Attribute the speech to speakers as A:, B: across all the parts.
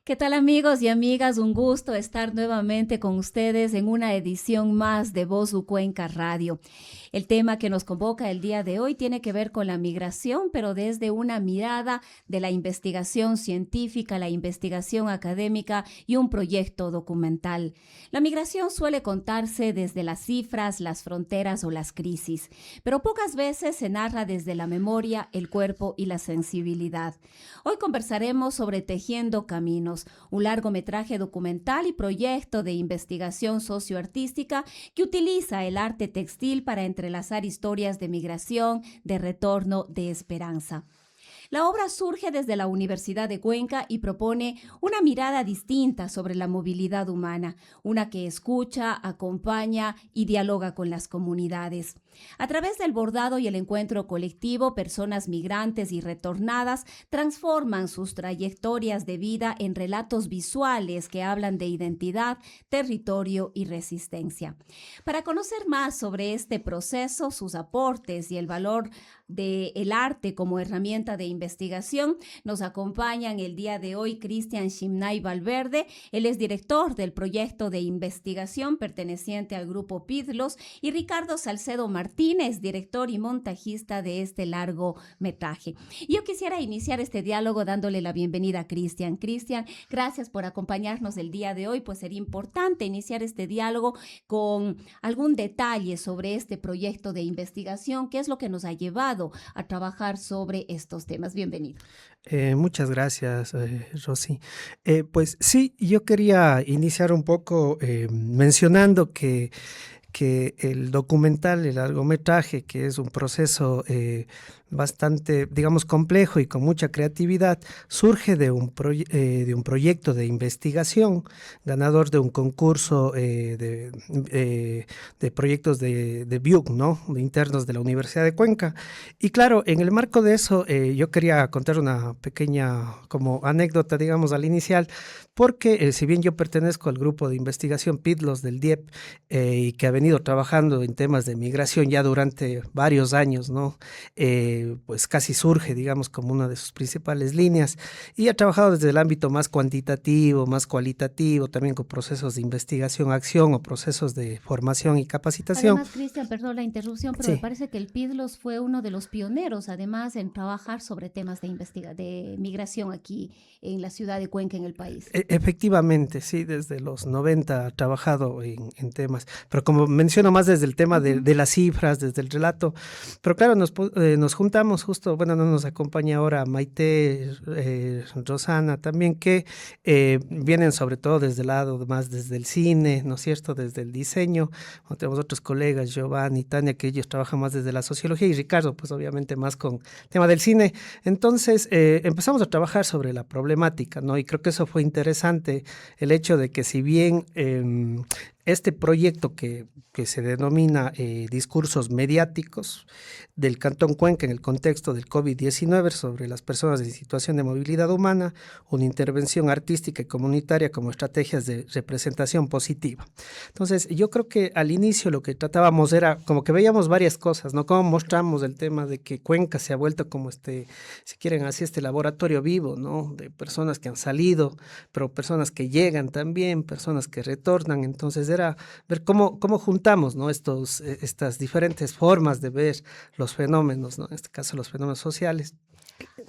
A: ¿Qué tal amigos y amigas? Un gusto estar nuevamente con ustedes en una edición más de Voz U Cuenca Radio. El tema que nos convoca el día de hoy tiene que ver con la migración, pero desde una mirada de la investigación científica, la investigación académica y un proyecto documental. La migración suele contarse desde las cifras, las fronteras o las crisis, pero pocas veces se narra desde la memoria, el cuerpo y la sensibilidad. Hoy conversaremos sobre Tejiendo Caminos, un largometraje documental y proyecto de investigación socioartística que utiliza el arte textil para entrelazar historias de migración, de retorno, de esperanza. La obra surge desde la Universidad de Cuenca y propone una mirada distinta sobre la movilidad humana, una que escucha, acompaña y dialoga con las comunidades. A través del bordado y el encuentro colectivo, personas migrantes y retornadas transforman sus trayectorias de vida en relatos visuales que hablan de identidad, territorio y resistencia. Para conocer más sobre este proceso, sus aportes y el valor del arte como herramienta de investigación, nos acompañan el día de hoy Cristian Shimnay Valverde. Él es director del proyecto de investigación perteneciente al grupo PIDLOS, y Ricardo Salcedo Martínez, director y montajista de este largometraje. Yo quisiera iniciar este diálogo dándole la bienvenida a Cristian. Cristian, gracias por acompañarnos el día de hoy, pues sería importante iniciar este diálogo con algún detalle sobre este proyecto de investigación, qué es lo que nos ha llevado a trabajar sobre estos temas. Bienvenido.
B: Muchas gracias, Rosy. Pues sí, yo quería iniciar un poco mencionando que el documental, el largometraje, que es un proceso bastante, digamos, complejo y con mucha creatividad, surge de un proyecto de investigación, ganador de un concurso de proyectos de BIUC, ¿no?, de internos de la Universidad de Cuenca. Y claro, en el marco de eso, yo quería contar una pequeña como anécdota, digamos, al inicial, porque si bien yo pertenezco al grupo de investigación PIDLOS del DIEP y que ha venido trabajando en temas de migración ya durante varios años, ¿no?, pues casi surge, digamos, como una de sus principales líneas, y ha trabajado desde el ámbito más cuantitativo, más cualitativo, también con procesos de investigación-acción o procesos de formación y capacitación.
A: Además, Cristian, perdón la interrupción, pero me
B: Sí.
A: parece que el PIDLOS fue uno de los pioneros, además, en trabajar sobre temas de migración aquí en la ciudad de Cuenca, en el país.
B: Efectivamente, sí, desde los 90 ha trabajado en temas, pero como menciono más desde el tema de las cifras, desde el relato, pero claro, nos juntamos justo, bueno, no nos acompaña ahora Maite, Rosana también, que vienen sobre todo desde el lado, más desde el cine, ¿no es cierto?, desde el diseño. Tenemos otros colegas, Giovanni, Tania, que ellos trabajan más desde la sociología, y Ricardo, pues obviamente más con el tema del cine. Entonces empezamos a trabajar sobre la problemática, ¿no? Y creo que eso fue interesante, el hecho de que si bien este proyecto que se denomina discursos mediáticos del Cantón Cuenca en el contexto del COVID-19 sobre las personas en situación de movilidad humana, una intervención artística y comunitaria como estrategias de representación positiva. Entonces, yo creo que al inicio lo que tratábamos era como que veíamos varias cosas, ¿no? Cómo mostramos el tema de que Cuenca se ha vuelto como si quieren así, este laboratorio vivo, ¿no?, de personas que han salido, pero personas que llegan también, personas que retornan. Entonces era ver cómo juntamos, ¿no?, estas diferentes formas de ver los fenómenos, ¿no?, en este caso los fenómenos sociales.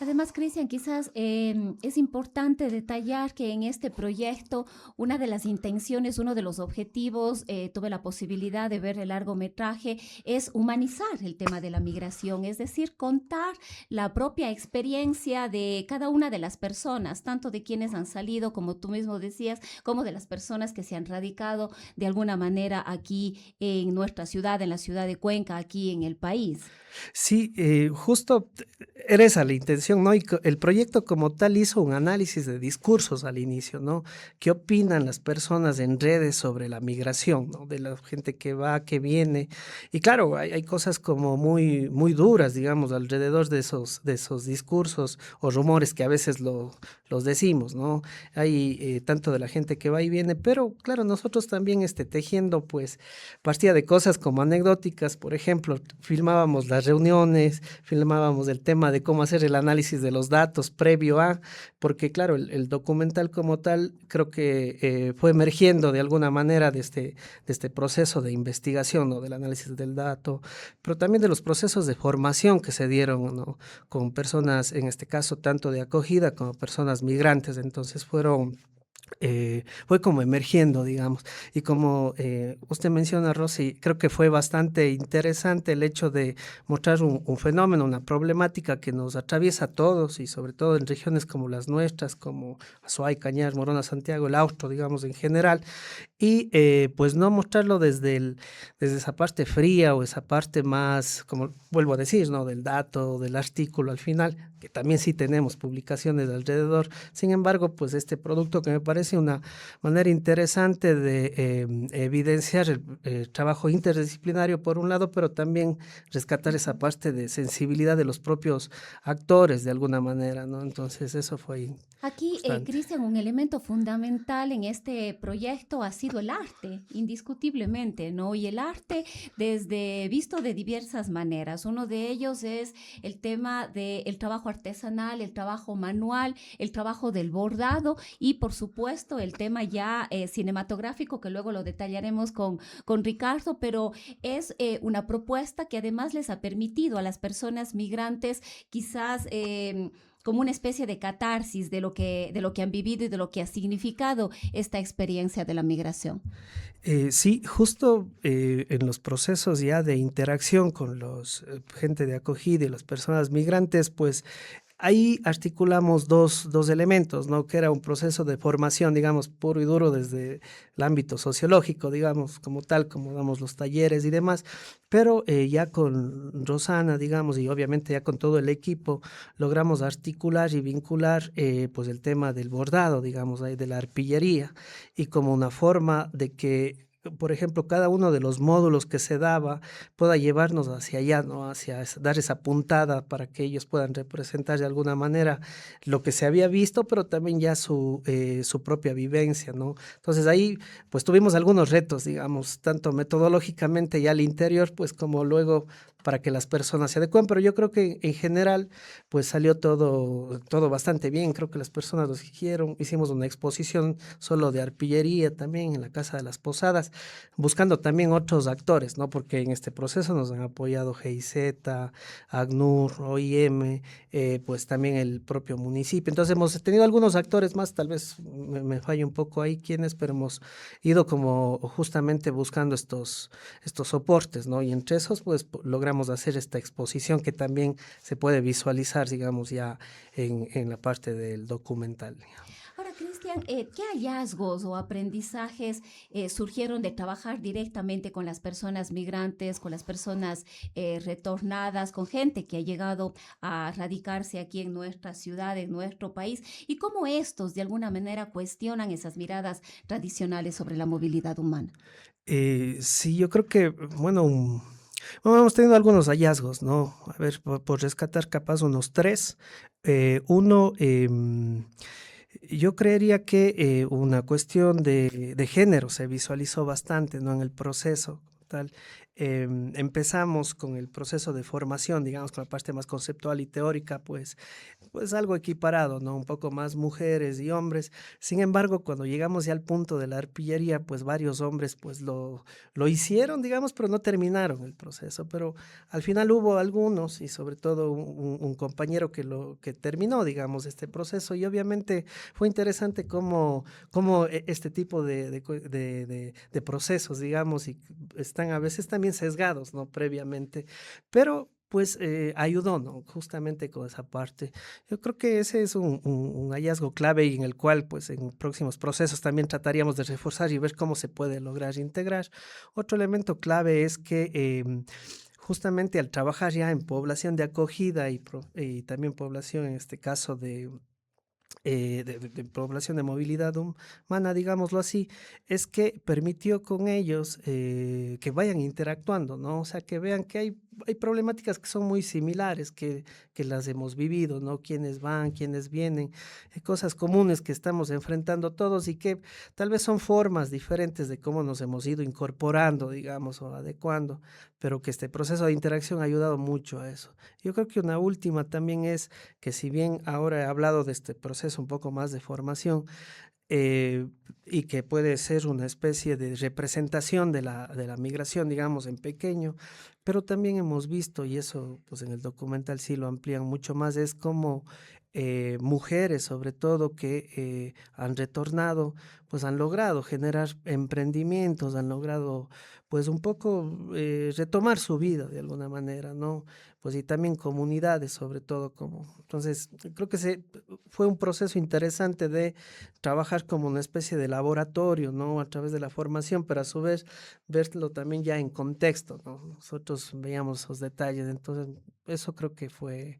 A: Además, Cristian, quizás es importante detallar que en este proyecto una de las intenciones, uno de los objetivos, tuve la posibilidad de ver el largometraje, es humanizar el tema de la migración, es decir, contar la propia experiencia de cada una de las personas, tanto de quienes han salido, como tú mismo decías, como de las personas que se han radicado de alguna manera aquí en nuestra ciudad, en la ciudad de Cuenca, aquí en el país.
B: Sí, justo era esa la intención, ¿no? Y el proyecto como tal hizo un análisis de discursos al inicio, ¿no? ¿Qué opinan las personas en redes sobre la migración, ¿no?, de la gente que va, que viene? Y claro, hay cosas como muy, muy duras, digamos, alrededor de esos discursos o rumores que a veces los decimos, ¿no? Hay tanto de la gente que va y viene, pero claro, nosotros también tejiendo, pues, partía de cosas como anecdóticas. Por ejemplo, filmábamos las reuniones, filmábamos el tema de cómo hacer el análisis de los datos previo a, porque claro, el documental como tal creo que fue emergiendo de alguna manera de este proceso de investigación, ¿no? Del análisis del dato, pero también de los procesos de formación que se dieron, ¿no? Con personas, en este caso, tanto de acogida como personas migrantes. Entonces fue como emergiendo, digamos. Y como usted menciona, Rosy, creo que fue bastante interesante el hecho de mostrar un fenómeno, una problemática que nos atraviesa a todos y sobre todo en regiones como las nuestras, como Azuay, Cañar, Morona, Santiago, el Austro, digamos, en general, y pues no mostrarlo desde esa parte fría o esa parte más, como vuelvo a decir, ¿no? Del dato, del artículo al final, que también sí tenemos publicaciones alrededor. Sin embargo, pues este producto que me parece una manera interesante de evidenciar el trabajo interdisciplinario por un lado, pero también rescatar esa parte de sensibilidad de los propios actores de alguna manera, ¿no? Entonces eso fue
A: Aquí,
B: bastante.
A: Cristian, un elemento fundamental en este proyecto ha sido el arte, indiscutiblemente, ¿no? Y el arte desde visto de diversas maneras. Uno de ellos es el tema del trabajo artesanal, el trabajo manual, el trabajo del bordado y, por supuesto, el tema ya cinematográfico, que luego lo detallaremos con Ricardo, pero es una propuesta que además les ha permitido a las personas migrantes quizás como una especie de catarsis de lo que han vivido y de lo que ha significado esta experiencia de la migración.
B: Sí, justo en los procesos ya de interacción con los gente de acogida y las personas migrantes, pues ahí articulamos dos elementos, ¿no? Que era un proceso de formación, digamos, puro y duro desde el ámbito sociológico, digamos, como tal, como damos los talleres y demás, pero ya con Rosana, digamos, y obviamente ya con todo el equipo, logramos articular y vincular pues el tema del bordado, digamos, ahí de la arpillería, y como una forma de que por ejemplo, cada uno de los módulos que se daba pueda llevarnos hacia allá, ¿no? Dar esa puntada para que ellos puedan representar de alguna manera lo que se había visto, pero también ya su propia vivencia, ¿no? Entonces ahí pues tuvimos algunos retos, digamos, tanto metodológicamente ya al interior, pues como luego para que las personas se adecuen, pero yo creo que en general pues salió todo bastante bien, creo que las personas lo siguieron, hicimos una exposición solo de arpillería también en la Casa de las Posadas, buscando también otros actores, ¿no? Porque en este proceso nos han apoyado GIZ, ACNUR, OIM, pues también el propio municipio. Entonces hemos tenido algunos actores más, tal vez me falle un poco ahí quiénes, pero hemos ido como justamente buscando estos soportes, ¿no? Y entre esos, pues logramos hacer esta exposición que también se puede visualizar, digamos, ya en la parte del documental.
A: Ahora, Cristian, ¿qué hallazgos o aprendizajes surgieron de trabajar directamente con las personas migrantes, con las personas retornadas, con gente que ha llegado a radicarse aquí en nuestra ciudad, en nuestro país, y cómo estos de alguna manera cuestionan esas miradas tradicionales sobre la movilidad humana?
B: Sí, yo creo que, bueno, hemos tenido algunos hallazgos, ¿no? A ver, por rescatar capaz unos tres. Uno, yo creería que una cuestión de género se visualizó bastante, ¿no? En el proceso. Tal. Empezamos con el proceso de formación, digamos, con la parte más conceptual y teórica, pues algo equiparado, ¿no? Un poco más mujeres y hombres. Sin embargo, cuando llegamos ya al punto de la arpillería, pues varios hombres pues lo hicieron, digamos, pero no terminaron el proceso. Pero al final hubo algunos y sobre todo un compañero que terminó, digamos, este proceso. Y obviamente fue interesante cómo este tipo de procesos, digamos, y están a veces también sesgados, ¿no? Previamente. Pero pues ayudó, ¿no? Justamente con esa parte. Yo creo que ese es un hallazgo clave y en el cual, pues, en próximos procesos también trataríamos de reforzar y ver cómo se puede lograr integrar. Otro elemento clave es que justamente al trabajar ya en población de acogida y también población, en este caso, de población de movilidad humana, digámoslo así, es que permitió con ellos que vayan interactuando, ¿no? O sea, que vean que hay hay problemáticas que son muy similares, que las hemos vivido, ¿no? Quiénes van, quiénes vienen, cosas comunes que estamos enfrentando todos y que tal vez son formas diferentes de cómo nos hemos ido incorporando, digamos, o adecuando, pero que este proceso de interacción ha ayudado mucho a eso. Yo creo que una última también es que si bien ahora he hablado de este proceso un poco más de formación, eh, y que puede ser una especie de representación de la migración, digamos, en pequeño, pero también hemos visto, y eso pues en el documental sí lo amplían mucho más, es como mujeres sobre todo que han retornado, pues han logrado generar emprendimientos, han logrado pues un poco retomar su vida de alguna manera, ¿no? Pues y también comunidades sobre todo como, entonces creo que fue un proceso interesante de trabajar como una especie de laboratorio, ¿no? A través de la formación, pero a su vez verlo también ya en contexto, ¿no? Nosotros veíamos esos detalles, entonces eso creo que fue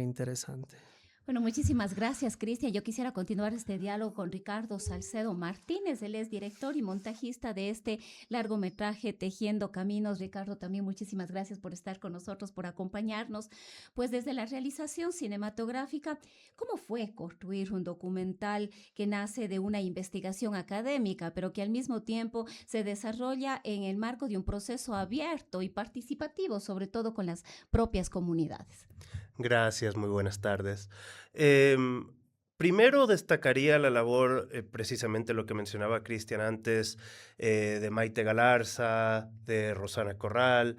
B: interesante.
A: Bueno, muchísimas gracias, Cristian. Yo quisiera continuar este diálogo con Ricardo Salcedo Martínez. Él es director y montajista de este largometraje Tejiendo Caminos. Ricardo, también muchísimas gracias por estar con nosotros, por acompañarnos. Pues desde la realización cinematográfica, ¿cómo fue construir un documental que nace de una investigación académica, pero que al mismo tiempo se desarrolla en el marco de un proceso abierto y participativo, sobre todo con las propias comunidades?
C: Gracias, muy buenas tardes. Primero destacaría la labor, precisamente lo que mencionaba Cristian antes, de Maite Galarza, de Rosana Corral.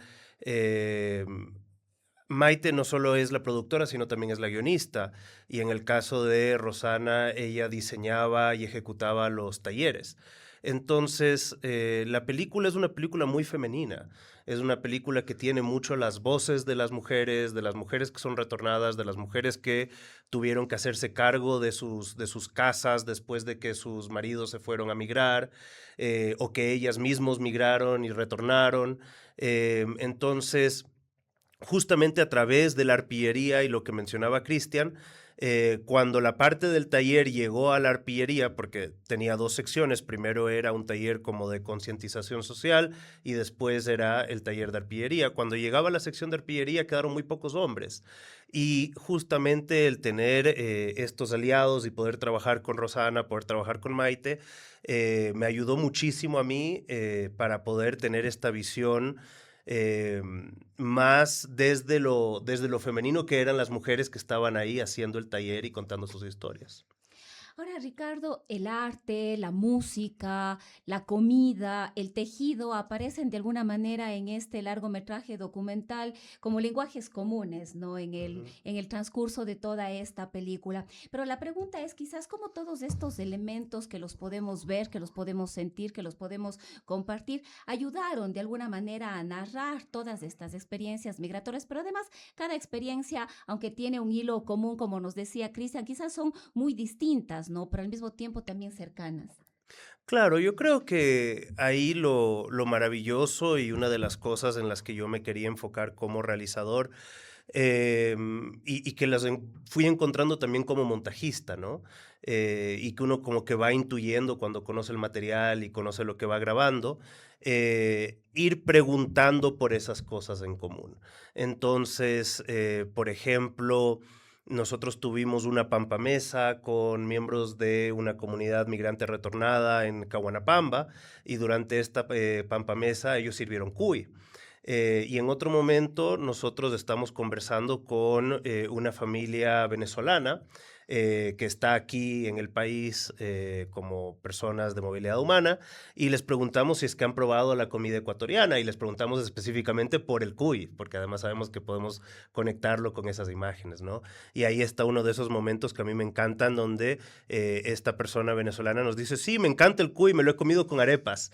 C: Maite no solo es la productora, sino también es la guionista. Y en el caso de Rosana, ella diseñaba y ejecutaba los talleres. Entonces, la película es una película muy femenina. Es una película que tiene mucho las voces de las mujeres que son retornadas, de las mujeres que tuvieron que hacerse cargo de sus casas después de que sus maridos se fueron a migrar, o que ellas mismas migraron y retornaron. Entonces, justamente a través de la arpillería y lo que mencionaba Cristian, cuando la parte del taller llegó a la arpillería, porque tenía dos secciones, primero era un taller como de concientización social y después era el taller de arpillería. Cuando llegaba a la sección de arpillería quedaron muy pocos hombres y justamente el tener estos aliados y poder trabajar con Rosana, poder trabajar con Maite, me ayudó muchísimo a mí para poder tener esta visión más desde lo femenino que eran las mujeres que estaban ahí haciendo el taller y contando sus historias.
A: Ahora, Ricardo, el arte, la música, la comida, el tejido aparecen de alguna manera en este largometraje documental como lenguajes comunes, ¿no? En el transcurso de toda esta película. Pero la pregunta es quizás cómo todos estos elementos que los podemos ver, que los podemos sentir, que los podemos compartir, ayudaron de alguna manera a narrar todas estas experiencias migratorias, pero además cada experiencia, aunque tiene un hilo común, como nos decía Cristian, quizás son muy distintas, ¿no? Pero al mismo tiempo también cercanas.
C: Claro, yo creo que ahí lo maravilloso y una de las cosas en las que yo me quería enfocar como realizador y que fui encontrando también como montajista, ¿no? Y que uno como que va intuyendo cuando conoce el material y conoce lo que va grabando, ir preguntando por esas cosas en común. Entonces, por ejemplo, nosotros tuvimos una pampamesa con miembros de una comunidad migrante retornada en Cahuanapamba y durante esta pampamesa ellos sirvieron cuy. Y en otro momento nosotros estamos conversando con una familia venezolana que está aquí en el país como personas de movilidad humana y les preguntamos si es que han probado la comida ecuatoriana y les preguntamos específicamente por el cuy, porque además sabemos que podemos conectarlo con esas imágenes, ¿no? Y ahí está uno de esos momentos que a mí me encantan donde esta persona venezolana nos dice, sí, me encanta el cuy, me lo he comido con arepas.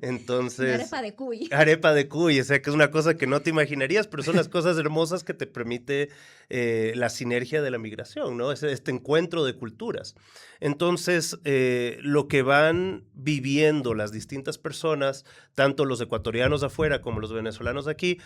C: Entonces...
A: Arepa de cuy.
C: Arepa de cuy, o sea que es una cosa que no te imaginarías, pero son las cosas hermosas que te permite la sinergia de la migración, ¿no? Este encuentro de culturas. Entonces, lo que van viviendo las distintas personas, tanto los ecuatorianos afuera como los venezolanos aquí,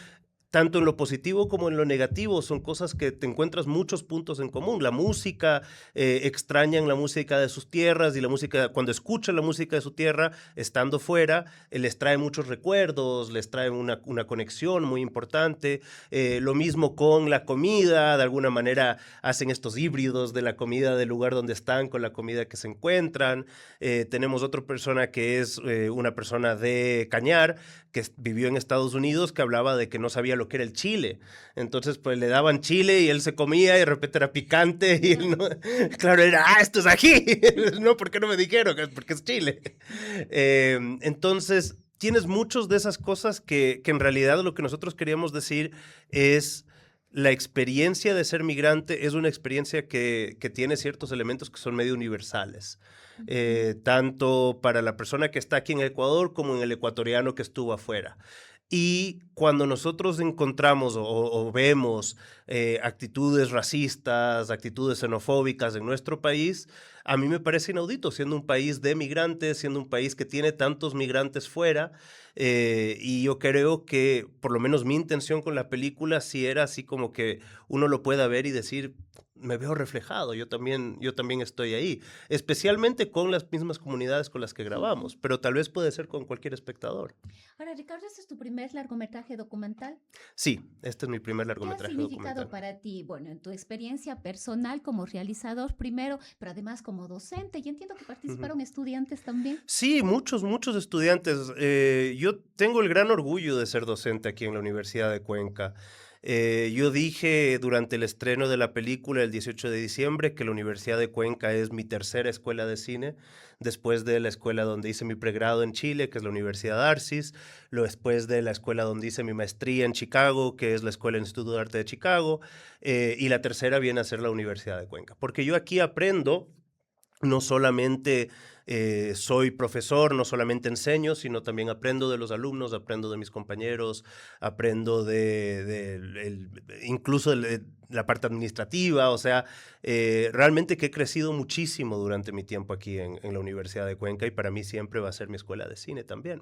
C: tanto en lo positivo como en lo negativo, son cosas que te encuentras muchos puntos en común. La música, extrañan la música de sus tierras y la música, cuando escuchan la música de su tierra, estando fuera, les trae muchos recuerdos, les trae una conexión muy importante. Lo mismo con la comida, de alguna manera hacen estos híbridos de la comida del lugar donde están con la comida que se encuentran. Tenemos otra persona que es una persona de Cañar, que vivió en Estados Unidos, que hablaba de que no sabía lo que era el chile. Entonces, pues le daban chile y él se comía y de repente era picante y él no, claro, era, esto es ají. No, ¿por qué no me dijeron? Porque es chile. Entonces, tienes muchos de esas cosas que en realidad lo que nosotros queríamos decir es la experiencia de ser migrante es una experiencia que tiene ciertos elementos que son medio universales. Tanto para la persona que está aquí en Ecuador como en el ecuatoriano que estuvo afuera. Y cuando nosotros encontramos o vemos actitudes racistas, actitudes xenofóbicas en nuestro país, a mí me parece inaudito, siendo un país de migrantes, siendo un país que tiene tantos migrantes fuera, y yo creo que por lo menos mi intención con la película sí era así como que uno lo pueda ver y decir, me veo reflejado, yo también estoy ahí, especialmente con las mismas comunidades con las que grabamos, pero tal vez puede ser con cualquier espectador.
A: Ahora, Ricardo, ¿este es tu primer largometraje documental?
C: Sí, este es mi primer
A: ¿Qué ha
C: largometraje
A: significado
C: documental.
A: para ti, bueno, en tu experiencia personal como realizador primero, pero además como docente? Y entiendo que
C: Ujú.
A: participaron estudiantes también.
C: Sí, muchos estudiantes. Yo tengo el gran orgullo de ser docente aquí en la Universidad de Cuenca. Yo dije durante el estreno de la película el 18 de diciembre que la Universidad de Cuenca es mi tercera escuela de cine, después de la escuela donde hice mi pregrado en Chile, que es la Universidad Arcis, después de la escuela donde hice mi maestría en Chicago, que es la Escuela del Instituto de Arte de Chicago, y la tercera viene a ser la Universidad de Cuenca. Porque yo aquí aprendo no solamente soy profesor, no solamente enseño, sino también aprendo de los alumnos, aprendo de mis compañeros, aprendo incluso de la parte administrativa, o sea, realmente que he crecido muchísimo durante mi tiempo aquí en la Universidad de Cuenca y para mí siempre va a ser mi escuela de cine también.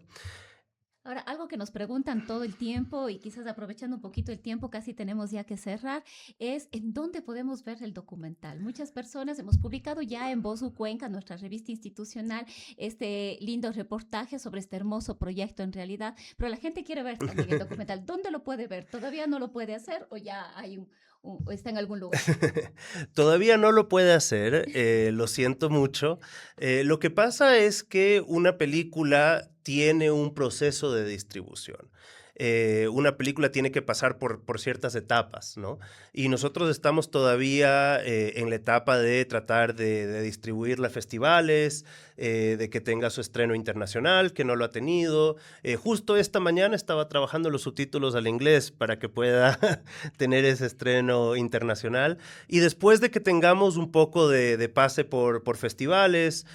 A: Ahora, algo que nos preguntan todo el tiempo y quizás aprovechando un poquito el tiempo, casi tenemos ya que cerrar, es en dónde podemos ver el documental. Muchas personas hemos publicado ya en Voz U Cuenca, nuestra revista institucional, este lindo reportaje sobre este hermoso proyecto en realidad, pero la gente quiere ver también el documental. ¿Dónde lo puede ver? ¿Todavía no lo puede hacer o ya hay está en algún lugar?
C: Todavía no lo puede hacer, lo siento mucho. Lo que pasa es que una película tiene un proceso de distribución. Una película tiene que pasar por ciertas etapas, ¿no? Y nosotros estamos todavía en la etapa de tratar de distribuirla a festivales, de que tenga su estreno internacional, que no lo ha tenido. Justo esta mañana estaba trabajando los subtítulos al inglés para que pueda tener ese estreno internacional. Y después de que tengamos un poco de pase por festivales,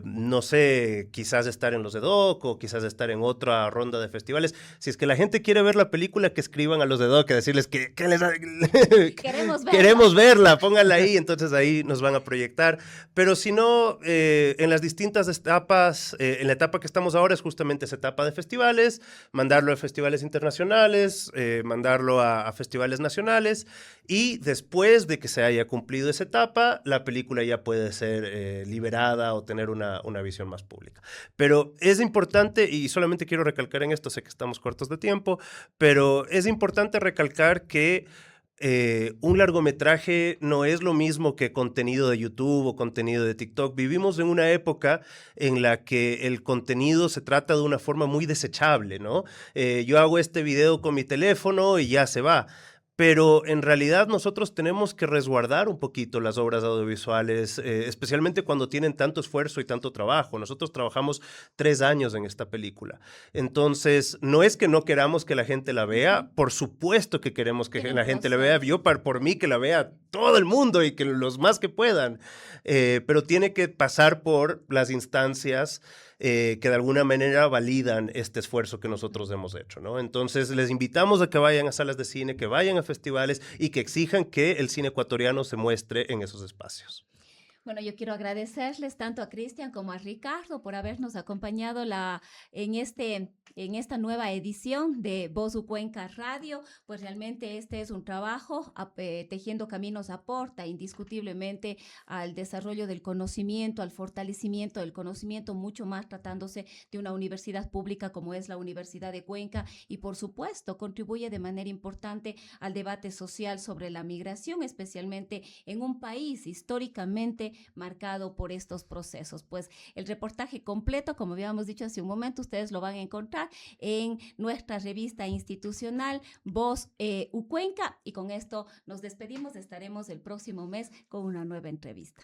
C: no sé, quizás estar en los de DOC o quizás estar en otra ronda de festivales, si es que la gente quiere ver la película, que escriban a los de DOC, que decirles que queremos verla, pónganla ahí, entonces ahí nos van a proyectar. Pero si no, en las distintas etapas, en la etapa que estamos ahora es justamente esa etapa de festivales, mandarlo a festivales internacionales, mandarlo a festivales nacionales, y después de que se haya cumplido esa etapa, la película ya puede ser liberada o tener una visión más pública. Pero es importante, y solamente quiero recalcar en esto, sé que estamos cortos de tiempo, pero es importante recalcar que un largometraje no es lo mismo que contenido de YouTube o contenido de TikTok. Vivimos en una época en la que el contenido se trata de una forma muy desechable, ¿no? Yo hago este video con mi teléfono y ya se va. Pero en realidad nosotros tenemos que resguardar un poquito las obras audiovisuales, especialmente cuando tienen tanto esfuerzo y tanto trabajo. Nosotros trabajamos 3 años en esta película. Entonces, no es que no queramos que la gente la vea, por supuesto que queremos que la gente la vea. Yo, por mí, que la vea todo el mundo y que los más que puedan. Pero tiene que pasar por las instancias que de alguna manera validan este esfuerzo que nosotros hemos hecho, ¿no? Entonces, les invitamos a que vayan a salas de cine, que vayan a festivales y que exijan que el cine ecuatoriano se muestre en esos espacios.
A: Bueno, yo quiero agradecerles tanto a Cristian como a Ricardo por habernos acompañado en esta nueva edición de Voz U Cuenca Radio. Pues realmente este es un trabajo, Tejiendo Caminos aporta indiscutiblemente al desarrollo del conocimiento, al fortalecimiento del conocimiento, mucho más tratándose de una universidad pública como es la Universidad de Cuenca, y por supuesto contribuye de manera importante al debate social sobre la migración, especialmente en un país históricamente marcado por estos procesos. Pues el reportaje completo, como habíamos dicho hace un momento, ustedes lo van a encontrar en nuestra revista institucional Voz U Cuenca, y con esto nos despedimos. Estaremos el próximo mes con una nueva entrevista.